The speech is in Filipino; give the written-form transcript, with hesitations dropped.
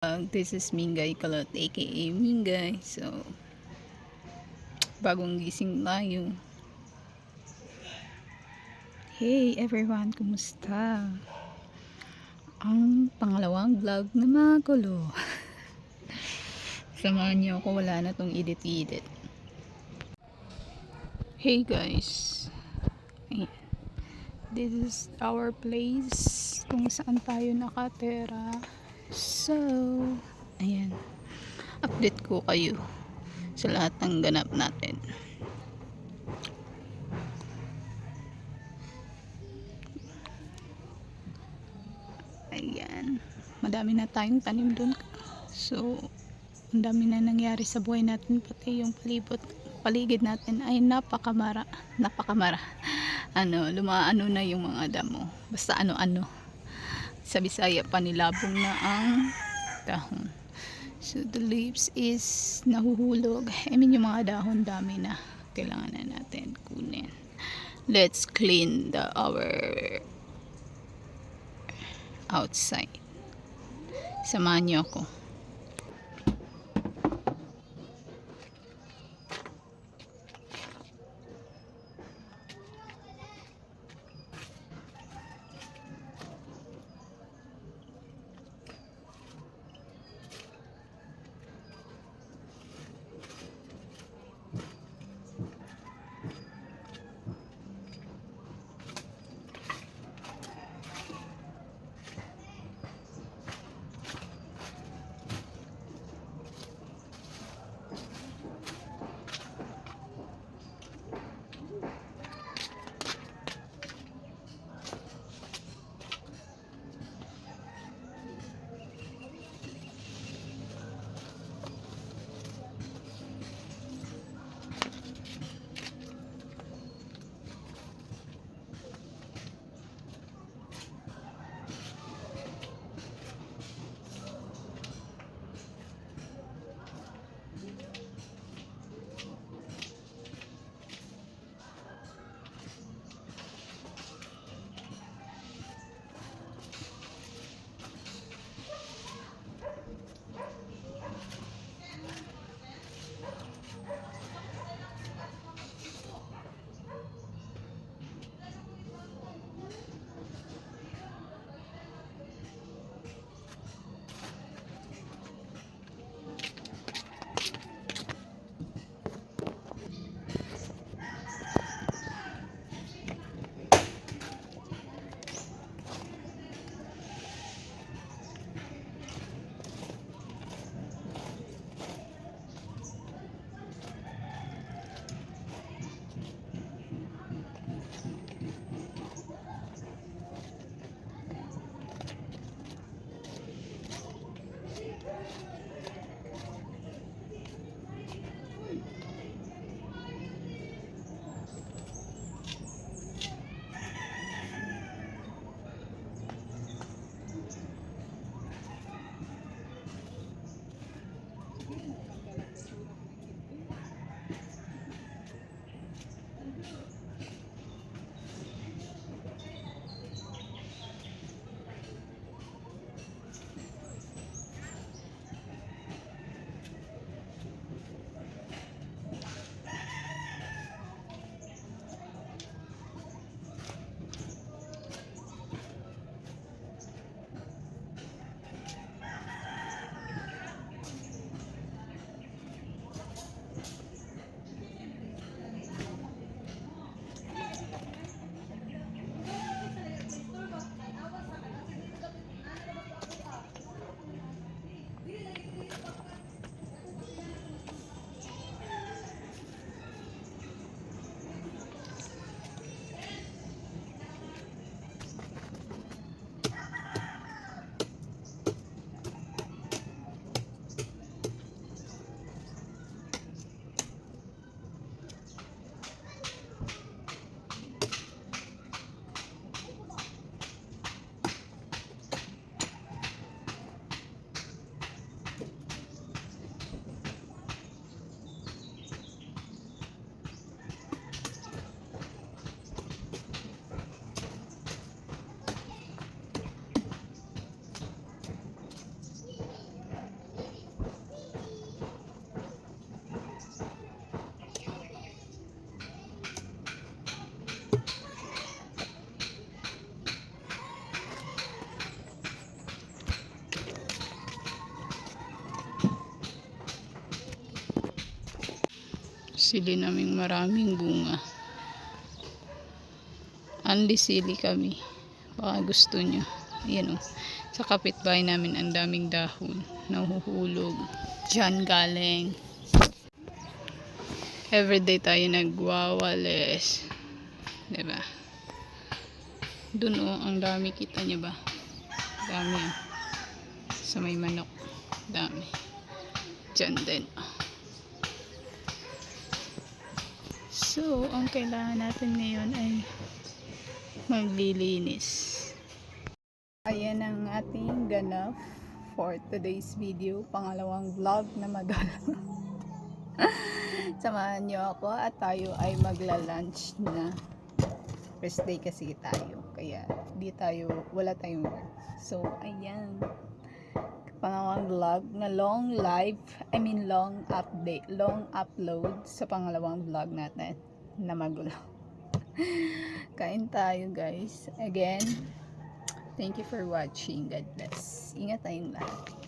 This is Mingay Kalot aka Mingay. So, bagong gising tayo. Hey everyone, kumusta? Ang pangalawang vlog na magulo. Samahan niyo ako, wala na tong edit-edit. Hey guys. Ayan. This is our place kung saan tayo nakatera. So, ayan. Update ko kayo sa lahat ng ganap natin. Ayan. Madami na tayong tanim dun. So, ang dami na nangyari sa buhay natin. Pati yung paligid natin ay napakamara. Lumaano na yung mga damo. Basta ano-ano. Sa Bisaya, panilabong na ang dahon. So, the leaves is nahuhulog. Yung mga dahon dami na. Kailangan na natin kunin. Let's clean our outside. Samahan niyo ako. sili naming maraming bunga. Anli sili kami. Baka gusto nyo. Ayan o. Sa kapitbahay namin ang daming dahon. Nahuhulog. Diyan galing. Everyday tayo nagwawalis. Diba? Dun o. Ang dami, kita nyo ba? Dami o. Sa may manok. Dami. Diyan din. So, ang kailangan natin ngayon ay maglilinis. Ayan ang ating ganap for today's video. Pangalawang vlog na magalaw. Samahan nyo ako at tayo ay magla-lunch na. First day kasi tayo. Kaya wala tayong work. So, ayan. Pangalawang vlog na long upload sa pangalawang vlog natin na magulo. Kain tayo guys. Again, thank you for watching. God bless. Ingat tayong lahat.